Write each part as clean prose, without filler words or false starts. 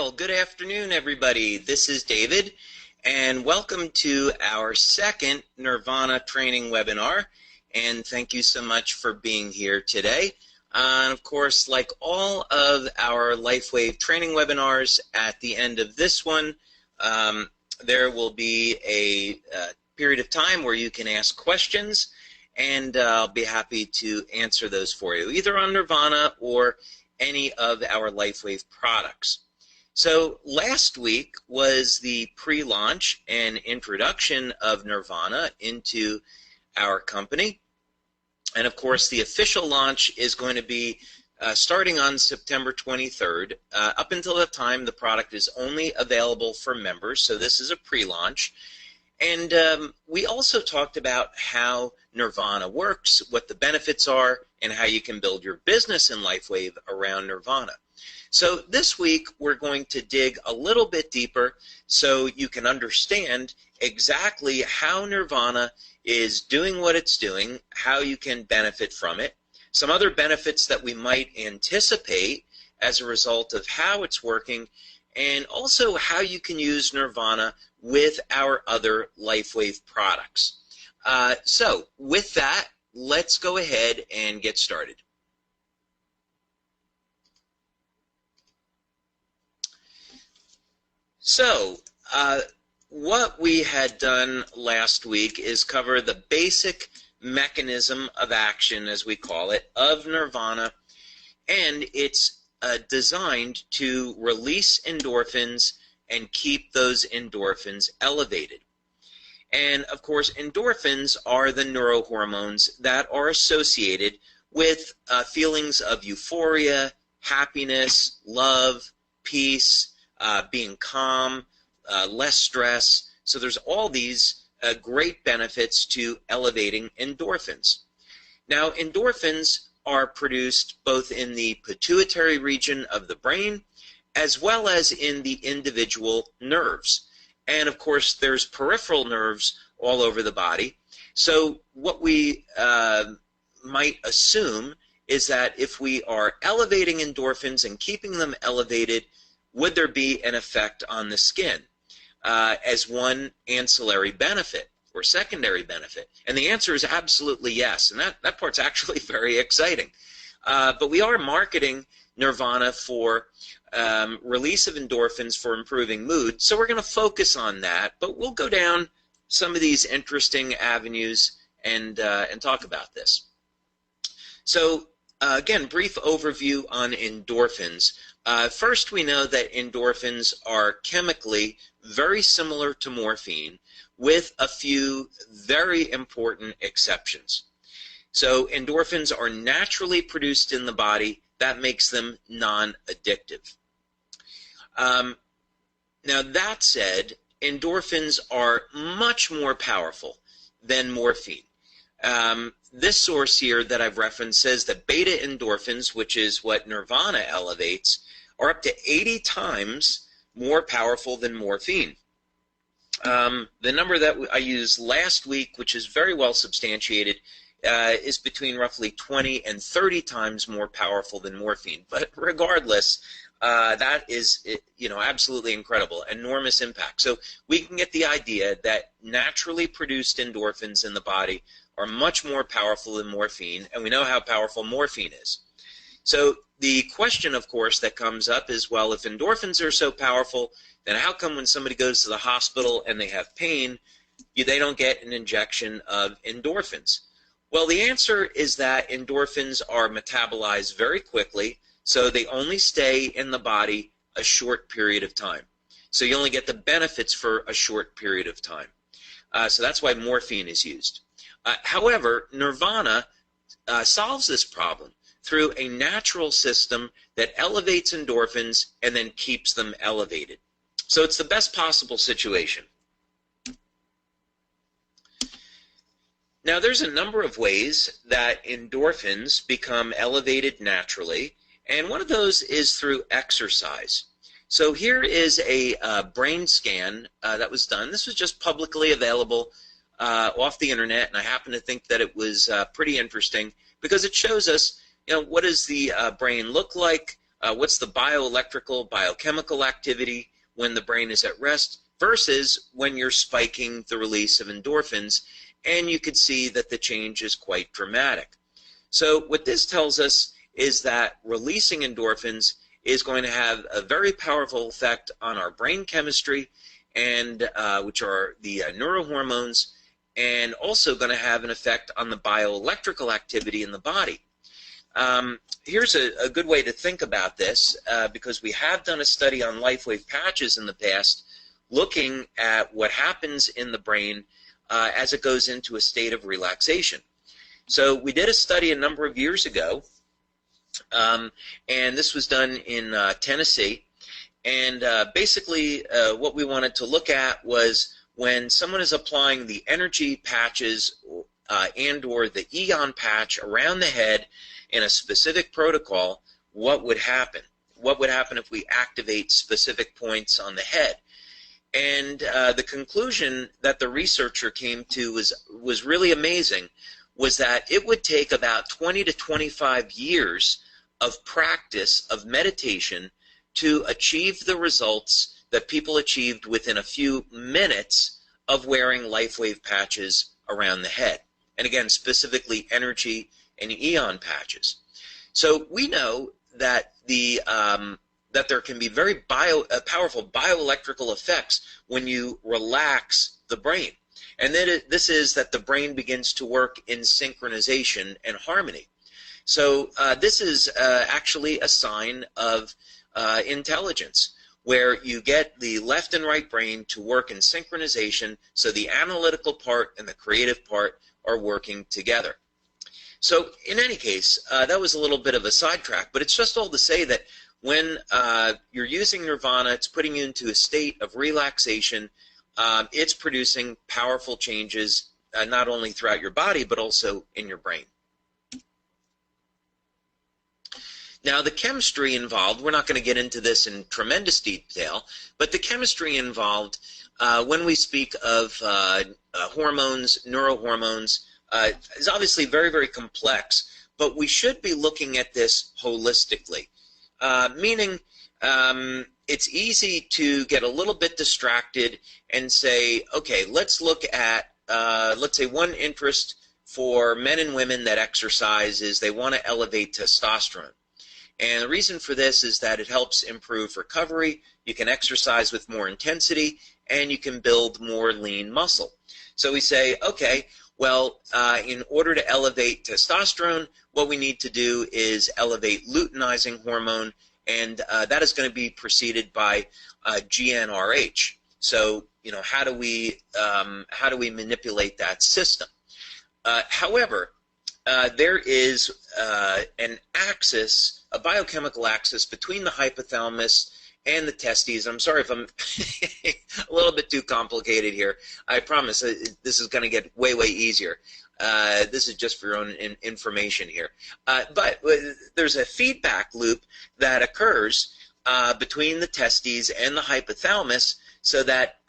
Well, good afternoon, everybody. This is David, and welcome to our second Nirvana training webinar. And thank you so much for being here today. And of course, like all of our LifeWave training webinars, at the end of this one, there will be a period of time where you can ask questions, and I'll be happy to answer those for you, either on Nirvana or any of our LifeWave products. So last week was the pre-launch and introduction of Nirvana into our company. And of course, the official launch is going to be starting on September 23rd. Up until that time, the product is only available for members, so this is a pre-launch. And we also talked about how Nirvana works, what the benefits are, and how you can build your business in LifeWave around Nirvana. So this week, we're going to dig a little bit deeper so you can understand exactly how Nirvana is doing what it's doing, how you can benefit from it, some other benefits that we might anticipate as a result of how it's working, and also how you can use Nirvana with our other LifeWave products. So with that, let's go ahead and get started. So what we had done last week is cover the basic mechanism of action, as we call it, of Nirvana, and it's designed to release endorphins and keep those endorphins elevated. And of course, endorphins are the neurohormones that are associated with feelings of euphoria, happiness, love, peace, being calm, less stress. So there's all these great benefits to elevating endorphins. Now, endorphins are produced both in the pituitary region of the brain as well as in the individual nerves. And of course, there's peripheral nerves all over the body. So what we might assume is that if we are elevating endorphins and keeping them elevated, would there be an effect on the skin as one ancillary benefit or secondary benefit? And the answer is absolutely yes, and that part's actually very exciting. But we are marketing Nirvana for release of endorphins for improving mood, so we're going to focus on that, but we'll go down some of these interesting avenues and talk about this. So again, brief overview on endorphins. First, we know that endorphins are chemically very similar to morphine, with a few very important exceptions. So endorphins are naturally produced in the body. That makes them non-addictive. Now that said, endorphins are much more powerful than morphine. This source here that I've referenced says that beta endorphins, which is what Nirvana elevates, are up to 80 times more powerful than morphine. The number that I used last week, which is very well substantiated, is between roughly 20 and 30 times more powerful than morphine. But regardless, that is, absolutely incredible, enormous impact. So we can get the idea that naturally produced endorphins in the body are much more powerful than morphine, and we know how powerful morphine is. So the question, of course, that comes up is, well, if endorphins are so powerful, then how come when somebody goes to the hospital and they have pain, they don't get an injection of endorphins? Well, the answer is that endorphins are metabolized very quickly, so they only stay in the body a short period of time. So you only get the benefits for a short period of time. So that's why morphine is used. However, Nirvana solves this problem through a natural system that elevates endorphins and then keeps them elevated. So it's the best possible situation. Now, there's a number of ways that endorphins become elevated naturally, and one of those is through exercise. So here is a brain scan that was done. This was just publicly available off the internet, and I happen to think that it was pretty interesting because it shows us, what does the brain look like what's the bioelectrical, biochemical activity when the brain is at rest versus when you're spiking the release of endorphins, and you could see that the change is quite dramatic. So what this tells us is that releasing endorphins is going to have a very powerful effect on our brain chemistry, and which are the neurohormones, and also going to have an effect on the bioelectrical activity in the body. Here's a good way to think about this, because we have done a study on LifeWave patches in the past, looking at what happens in the brain as it goes into a state of relaxation. So we did a study a number of years ago, and this was done in Tennessee, and basically what we wanted to look at was when someone is applying the energy patches and or the Eon patch around the head in a specific protocol, what would happen? What would happen if we activate specific points on the head? And the conclusion that the researcher came to was really amazing, was that it would take about 20 to 25 years of practice of meditation to achieve the results that people achieved within a few minutes of wearing LifeWave patches around the head. And again, specifically energy and Eon patches. So we know that that there can be very powerful bioelectrical effects when you relax the brain. And then this is that the brain begins to work in synchronization and harmony. So this is actually a sign of intelligence, where you get the left and right brain to work in synchronization, so the analytical part and the creative part are working together. So in any case, that was a little bit of a sidetrack, but it's just all to say that when you're using Nirvana, it's putting you into a state of relaxation. It's producing powerful changes, not only throughout your body, but also in your brain. Now, the chemistry involved, we're not going to get into this in tremendous detail, but the chemistry involved when we speak of hormones, neurohormones, is obviously very, very complex, but we should be looking at this holistically, meaning it's easy to get a little bit distracted and say, okay, let's look at, let's say one interest for men and women that exercise is they want to elevate testosterone. And the reason for this is that it helps improve recovery, you can exercise with more intensity, and you can build more lean muscle. So we say, okay, well, in order to elevate testosterone, what we need to do is elevate luteinizing hormone, and that is going to be preceded by GnRH. So, you know, how do we manipulate that system? However, there is an axis, a biochemical axis between the hypothalamus and the testes. I'm sorry if I'm a little bit too complicated here. I promise this is going to get way, way easier. This is just for your own information here. But there's a feedback loop that occurs between the testes and the hypothalamus, so that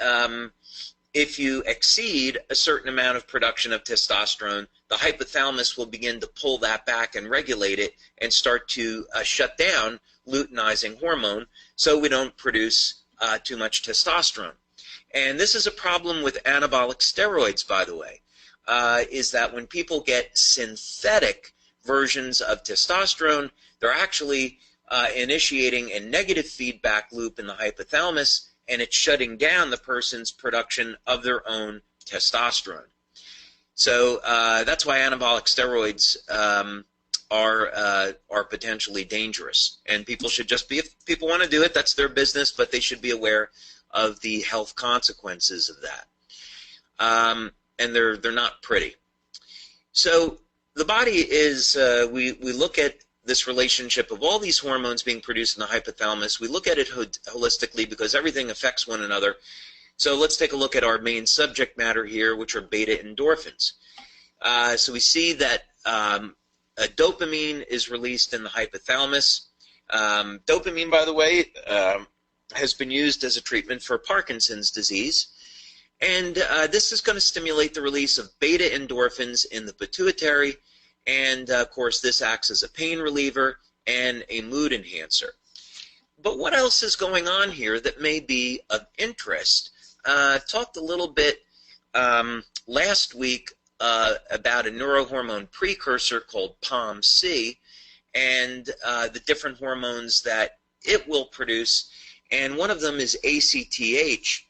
if you exceed a certain amount of production of testosterone, the hypothalamus will begin to pull that back and regulate it and start to shut down luteinizing hormone, so we don't produce too much testosterone. And this is a problem with anabolic steroids, by the way, is that when people get synthetic versions of testosterone, they're actually initiating a negative feedback loop in the hypothalamus, and it's shutting down the person's production of their own testosterone. So that's why anabolic steroids are potentially dangerous, and people should just be, if people want to do it, that's their business, but they should be aware of the health consequences of that, and they're not pretty. So the body is, we look at this relationship of all these hormones being produced in the hypothalamus. We look at it holistically because everything affects one another. So let's take a look at our main subject matter here, which are beta endorphins. So we see that dopamine is released in the hypothalamus. Dopamine, by the way, has been used as a treatment for Parkinson's disease. And this is going to stimulate the release of beta endorphins in the pituitary. And, of course, this acts as a pain reliever and a mood enhancer. But what else is going on here that may be of interest? Talked a little bit last week about a neurohormone precursor called POMC and the different hormones that it will produce, and one of them is ACTH.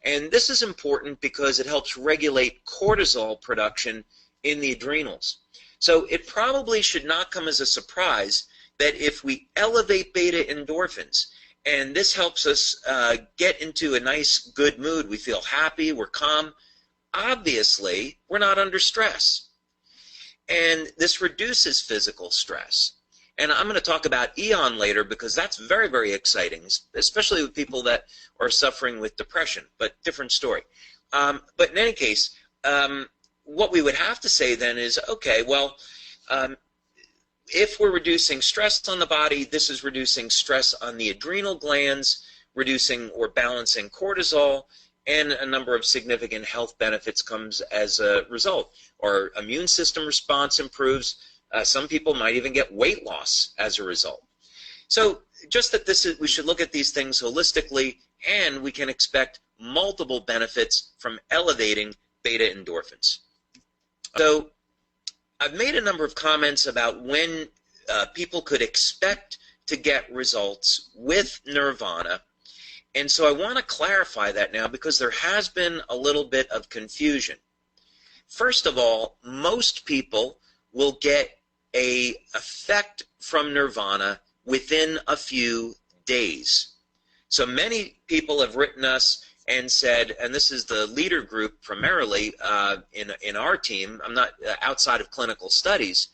And this is important because it helps regulate cortisol production in the adrenals. So it probably should not come as a surprise that if we elevate beta endorphins, and this helps us get into a nice, good mood, we feel happy, we're calm, obviously we're not under stress. And this reduces physical stress. And I'm going to talk about EON later because that's very, very exciting, especially with people that are suffering with depression, but different story. But in any case, what we would have to say then is, okay, well, if we're reducing stress on the body, this is reducing stress on the adrenal glands, reducing or balancing cortisol, and a number of significant health benefits comes as a result. Our immune system response improves. Some people might even get weight loss as a result. So just that we should look at these things holistically, and we can expect multiple benefits from elevating beta endorphins. So I've made a number of comments about when people could expect to get results with Nirvana. And so I want to clarify that now because there has been a little bit of confusion. First of all, most people will get an effect from Nirvana within a few days. So many people have written us and said, and this is the leader group primarily in our team, I'm not outside of clinical studies,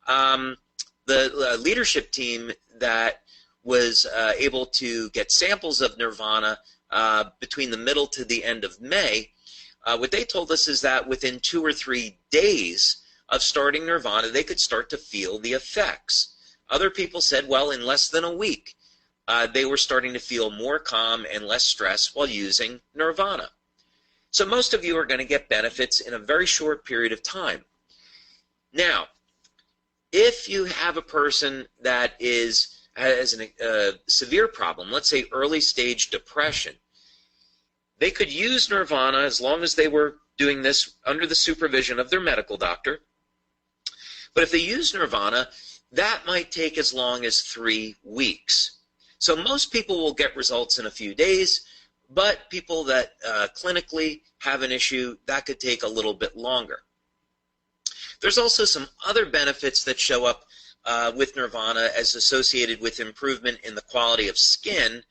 the leadership team that was able to get samples of Nirvana between the middle to the end of May, what they told us is that within 2 or 3 days of starting Nirvana, they could start to feel the effects. Other people said, well, in less than a week, they were starting to feel more calm and less stress while using Nirvana. So most of you are going to get benefits in a very short period of time. Now, if you have a person that has a severe problem, let's say early stage depression, they could use Nirvana as long as they were doing this under the supervision of their medical doctor. But if they use Nirvana, that might take as long as 3 weeks. So most people will get results in a few days, but people that clinically have an issue, that could take a little bit longer. There's also some other benefits that show up with Nirvana as associated with improvement in the quality of skin,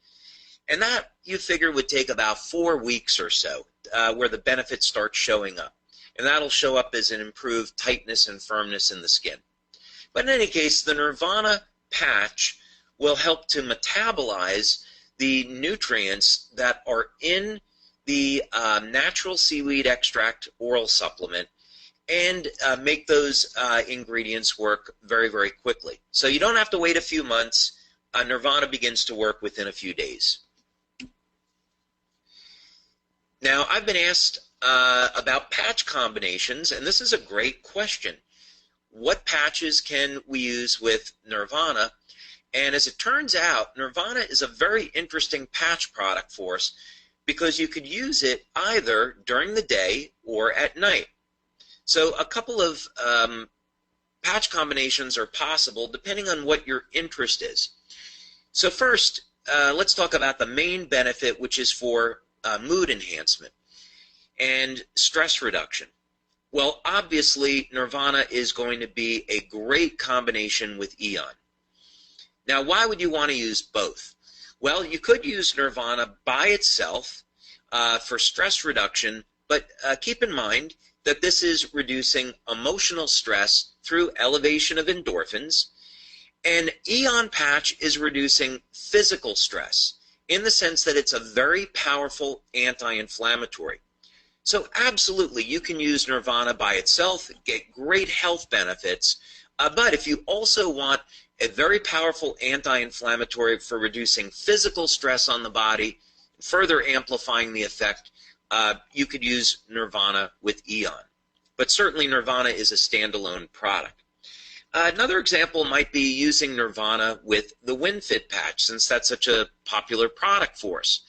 and that you figure would take about 4 weeks or so where the benefits start showing up. And that'll show up as an improved tightness and firmness in the skin. But in any case, the Nirvana patch will help to metabolize the nutrients that are in the natural seaweed extract oral supplement and make those ingredients work very, very quickly. So you don't have to wait a few months. Nirvana begins to work within a few days. Now, I've been asked about patch combinations, and this is a great question. What patches can we use with Nirvana? And as it turns out, Nirvana is a very interesting patch product for us because you could use it either during the day or at night. So a couple of patch combinations are possible depending on what your interest is. So first, let's talk about the main benefit, which is for mood enhancement and stress reduction. Well, obviously, Nirvana is going to be a great combination with EON. Now, why would you want to use both? Well, you could use Nirvana by itself for stress reduction, but keep in mind that this is reducing emotional stress through elevation of endorphins, and EON patch is reducing physical stress in the sense that it's a very powerful anti-inflammatory. So absolutely, you can use Nirvana by itself, get great health benefits, but if you also want a very powerful anti-inflammatory for reducing physical stress on the body, further amplifying the effect, you could use Nirvana with EON. But certainly Nirvana is a standalone product. Another example might be using Nirvana with the WinFit patch, since that's such a popular product for us.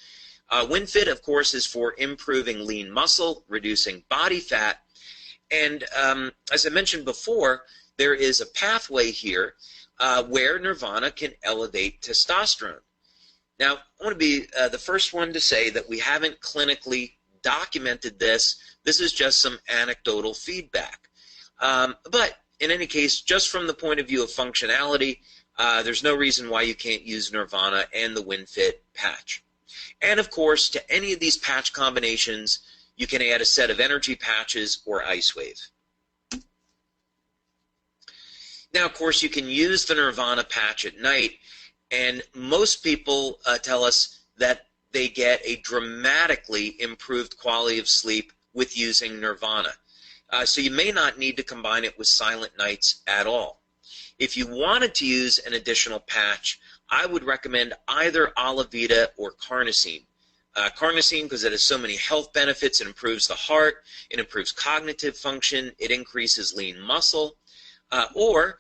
WinFit, of course, is for improving lean muscle, reducing body fat, and as I mentioned before, there is a pathway here where Nirvana can elevate testosterone. Now, I want to be the first one to say that we haven't clinically documented this. This is just some anecdotal feedback. But in any case, just from the point of view of functionality, there's no reason why you can't use Nirvana and the WinFit patch. And of course, to any of these patch combinations, you can add a set of energy patches or IceWave. Now, of course, you can use the Nirvana patch at night, and most people tell us that they get a dramatically improved quality of sleep with using Nirvana. So you may not need to combine it with Silent Nights at all. If you wanted to use an additional patch, I would recommend either Alavita or Carnosine. Carnosine, because it has so many health benefits, it improves the heart, it improves cognitive function, it increases lean muscle. Or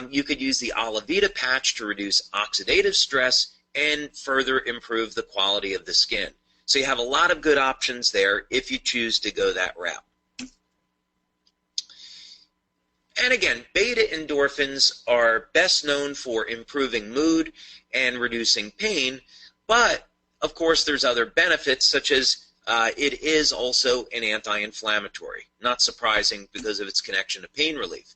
you could use the Alavita patch to reduce oxidative stress and further improve the quality of the skin. So you have a lot of good options there if you choose to go that route. And again, beta endorphins are best known for improving mood and reducing pain, but of course there's other benefits, such as it is also an anti-inflammatory. Not surprising because of its connection to pain relief.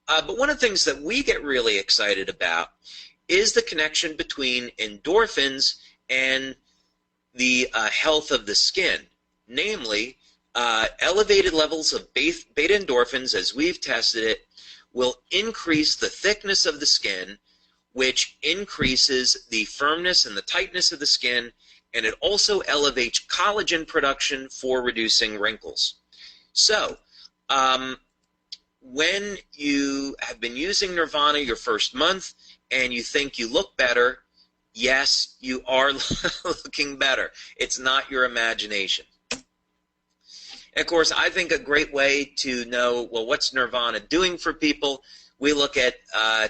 But one of the things that we get really excited about is the connection between endorphins and the health of the skin. Namely, elevated levels of beta endorphins, as we've tested it, will increase the thickness of the skin, which increases the firmness and the tightness of the skin, and it also elevates collagen production for reducing wrinkles. So, when you have been using Nirvana your first month and you think you look better, yes, you are looking better. It's not your imagination. And of course, I think a great way to know, well, what's Nirvana doing for people? We look at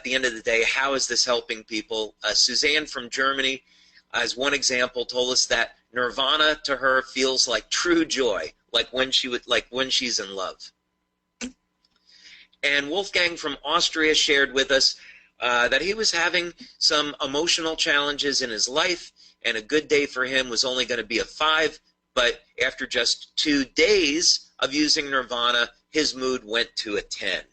the end of the day, how is this helping people? Suzanne from Germany, as one example, told us that Nirvana to her feels like true joy, like when she's in love. And Wolfgang from Austria shared with us that he was having some emotional challenges in his life, and a good day for him was only going to be a 5, but after just 2 days of using Nirvana, his mood went to a 10.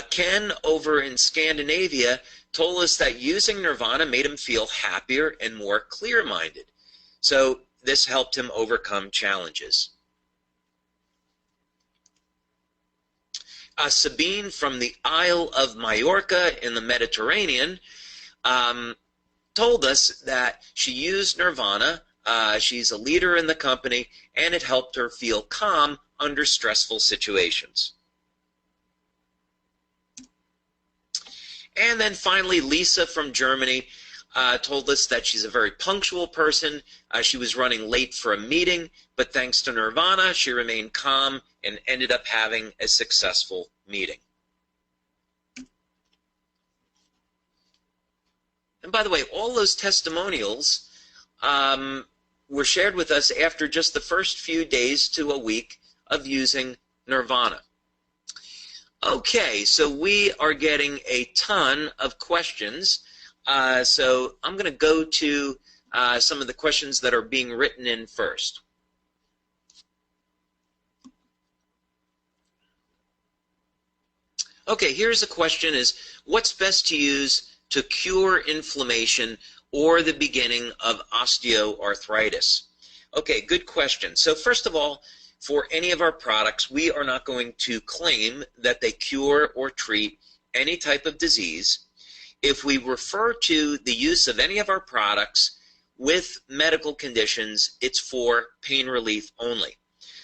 Ken over in Scandinavia told us that using Nirvana made him feel happier and more clear-minded. So this helped him overcome challenges. Sabine from the Isle of Majorca in the Mediterranean told us that she used Nirvana. She's a leader in the company, and it helped her feel calm under stressful situations. And then finally, Lisa from Germany told us that she's a very punctual person. She was running late for a meeting, but thanks to Nirvana, she remained calm and ended up having a successful meeting. And by the way, all those testimonials were shared with us after just the first few days to a week of using Nirvana. Okay, so we are getting a ton of questions. So I'm going to go to some of the questions that are being written in first. Okay, here's a question: is what's best to use to cure inflammation or the beginning of osteoarthritis? Okay, good question. So first of all, for any of our products, we are not going to claim that they cure or treat any type of disease. If we refer to the use of any of our products with medical conditions, it's for pain relief only.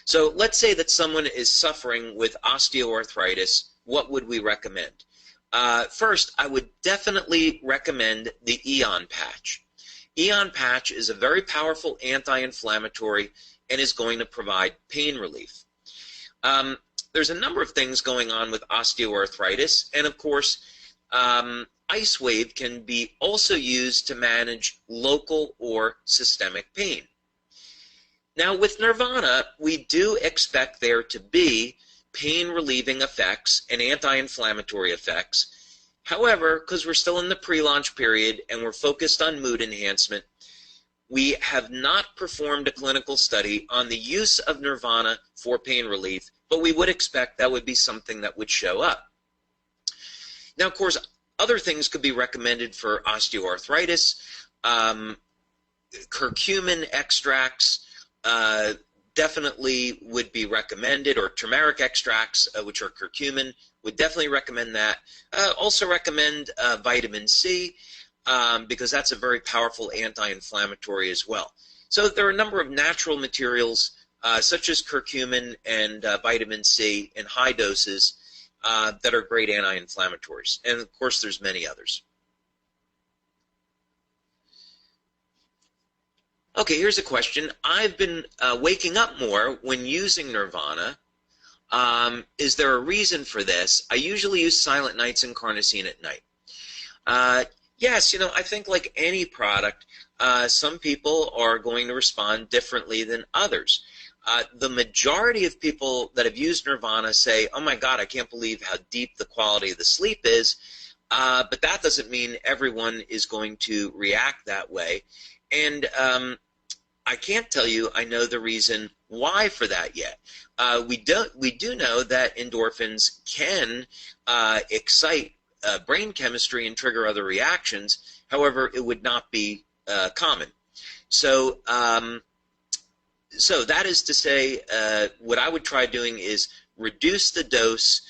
So let's say that someone is suffering with osteoarthritis. What would we recommend? First, I would definitely recommend the Eon patch. Eon patch is a very powerful anti-inflammatory and is going to provide pain relief. there's a number of things going on with osteoarthritis, and of course, Ice Wave can be also used to manage local or systemic pain. Now, with Nirvana, we do expect there to be pain-relieving effects and anti-inflammatory effects. However, because we're still in the pre-launch period and we're focused on mood enhancement, we have not performed a clinical study on the use of Nirvana for pain relief, but we would expect that would be something that would show up. Now, of course, other things could be recommended for osteoarthritis. Curcumin extracts definitely would be recommended, or turmeric extracts, which are curcumin, would definitely recommend that. Also recommend vitamin C, because that's a very powerful anti-inflammatory as well. So there are a number of natural materials, such as curcumin and vitamin C in high doses, that are great anti-inflammatories. And of course, there's many others. Okay, here's a question. I've been waking up more when using Nirvana. Is there a reason for this? I usually use Silent Nights and Carnosine at night. Yes, you know, I think like any product, some people are going to respond differently than others. The majority of people that have used Nirvana say, oh my God, I can't believe how deep the quality of the sleep is. But that doesn't mean everyone is going to react that way. And I can't tell you I know the reason why for that yet. We do know that endorphins can excite brain chemistry and trigger other reactions. However, it would not be common. So so that is to say, what I would try doing is reduce the dose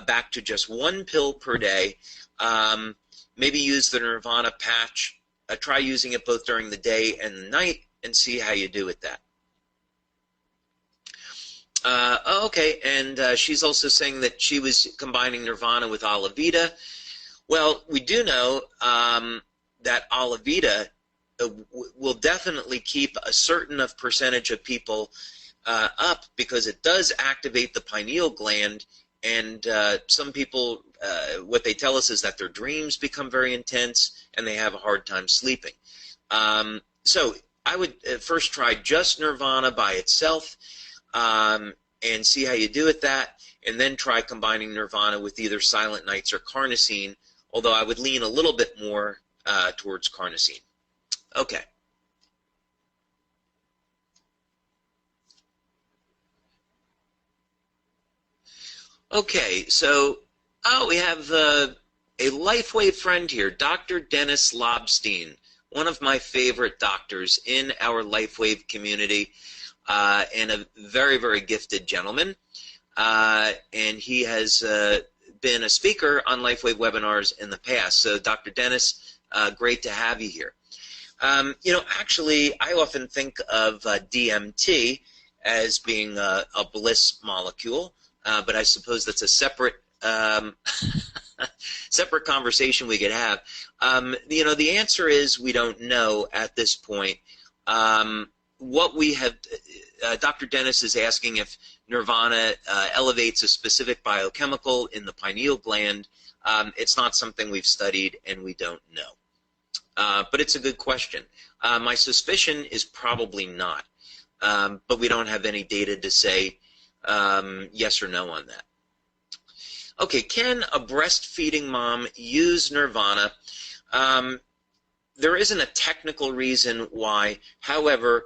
back to just 1 pill per day. Maybe use the Nirvana patch. Try using it both during the day and the night and see how you do with that. Okay, and she's also saying that she was combining Nirvana with Alavita. Well, we do know that Alavita will definitely keep a certain percentage of people up, because it does activate the pineal gland, and some people, what they tell us is that their dreams become very intense and they have a hard time sleeping. So I would first try just Nirvana by itself and see how you do with that, and then try combining Nirvana with either Silent Nights or Carnosine, although I would lean a little bit more towards Carnosine. Okay. Okay, so we have a LifeWave friend here, Dr. Dennis Lobstein, one of my favorite doctors in our LifeWave community, and a very, very gifted gentleman. And he has been a speaker on LifeWave webinars in the past. So, Dr. Dennis, great to have you here. You know, actually, I often think of DMT as being a bliss molecule, but I suppose that's a separate separate conversation we could have. You know, the answer is we don't know at this point. What we have, Dr. Dennis is asking if Nirvana elevates a specific biochemical in the pineal gland. It's not something we've studied, and we don't know. But it's a good question. My suspicion is probably not, but we don't have any data to say yes or no on that. Okay, can a breastfeeding mom use Nirvana? There isn't a technical reason why. However,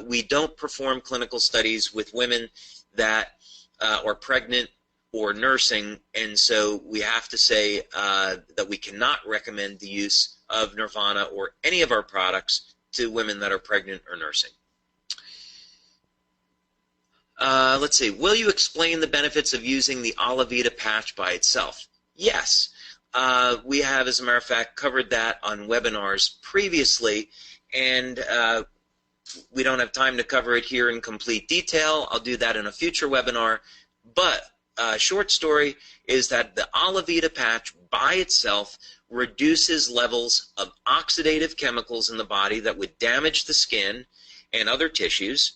we don't perform clinical studies with women that are pregnant or nursing, and so we have to say that we cannot recommend the use of Nirvana or any of our products to women that are pregnant or nursing. Let's see, will you explain the benefits of using the Alavita patch by itself? Yes, we have, as a matter of fact, covered that on webinars previously, and we don't have time to cover it here in complete detail. I'll do that in a future webinar, but short story is that the Alavita patch by itself reduces levels of oxidative chemicals in the body that would damage the skin and other tissues,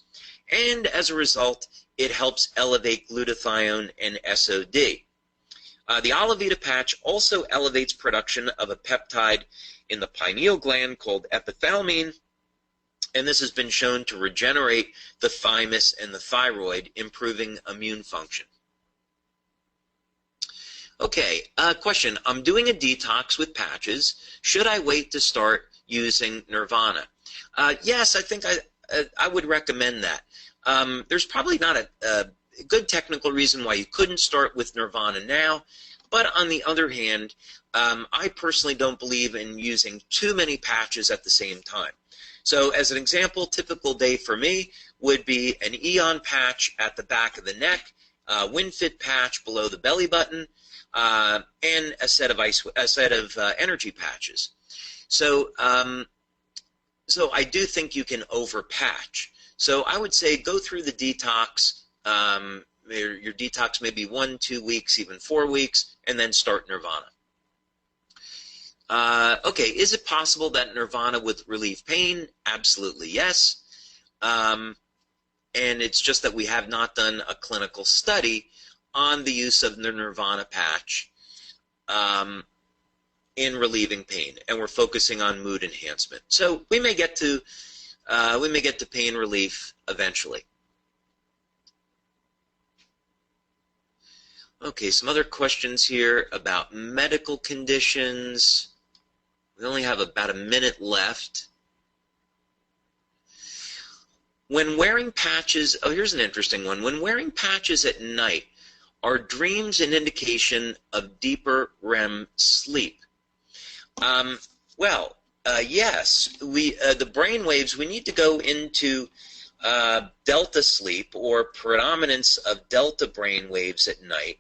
and as a result, it helps elevate glutathione and SOD. The Olivita patch also elevates production of a peptide in the pineal gland called epithalamine, and this has been shown to regenerate the thymus and the thyroid, improving immune function. Okay, question. I'm doing a detox with patches. Should I wait to start using Nirvana? Yes, I think I would recommend that. There's probably not a good technical reason why you couldn't start with Nirvana now, but on the other hand, I personally don't believe in using too many patches at the same time. So as an example, typical day for me would be an Eon patch at the back of the neck, a WinFit patch below the belly button, and a set of energy patches. So so I do think you can overpatch. So I would say go through the detox. Your detox may be 1, 2 weeks, even 4 weeks, and then start Nirvana. Okay, is it possible that Nirvana would relieve pain? Absolutely yes. And it's just that we have not done a clinical study on the use of the Nirvana patch in relieving pain, and we're focusing on mood enhancement. So we may get to pain relief eventually. Okay, some other questions here about medical conditions. We only have about a minute left. When wearing patches, oh, here's an interesting one. When wearing patches at night, are dreams an indication of deeper REM sleep? Yes. The brain waves, we need to go into delta sleep, or predominance of delta brain waves at night.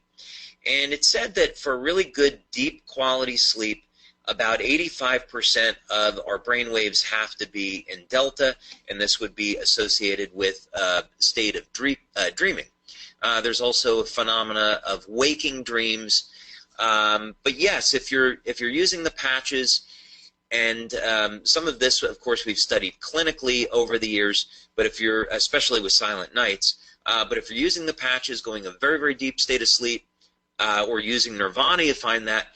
And it said that for really good deep quality sleep, about 85% of our brain waves have to be in delta, and this would be associated with a state of dreaming. There's also a phenomena of waking dreams. But yes, if you're using the patches, and some of this, of course, we've studied clinically over the years, but if you're, especially with silent nights, but if you're using the patches, going a very, very deep state of sleep, or using Nirvana, you find that,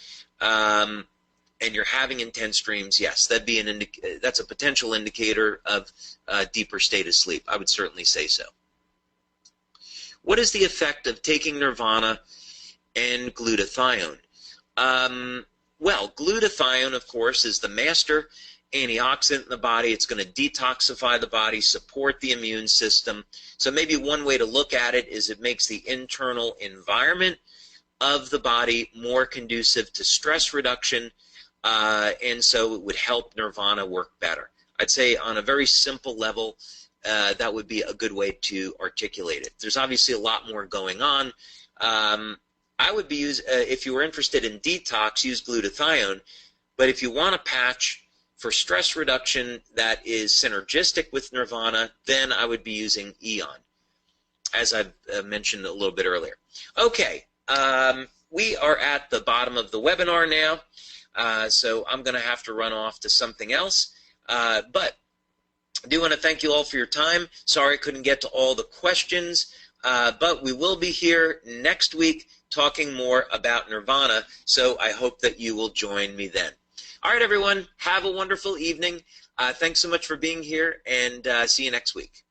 and you're having intense dreams, yes, that's a potential indicator of a deeper state of sleep. I would certainly say so. What is the effect of taking Nirvana and glutathione? Well, glutathione, of course, is the master antioxidant in the body. It's going to detoxify the body, support the immune system. So maybe one way to look at it is it makes the internal environment of the body more conducive to stress reduction, and so it would help Nirvana work better. I'd say on a very simple level, that would be a good way to articulate it. There's obviously a lot more going on. I would be if you were interested in detox, use glutathione. But if you want a patch for stress reduction that is synergistic with Nirvana, then I would be using Eon, as I've mentioned a little bit earlier. Okay, we are at the bottom of the webinar now, so I'm going to have to run off to something else. But I do want to thank you all for your time. Sorry I couldn't get to all the questions, but we will be here next week talking more about Nirvana, so I hope that you will join me then. All right, everyone, have a wonderful evening. Thanks so much for being here, and see you next week.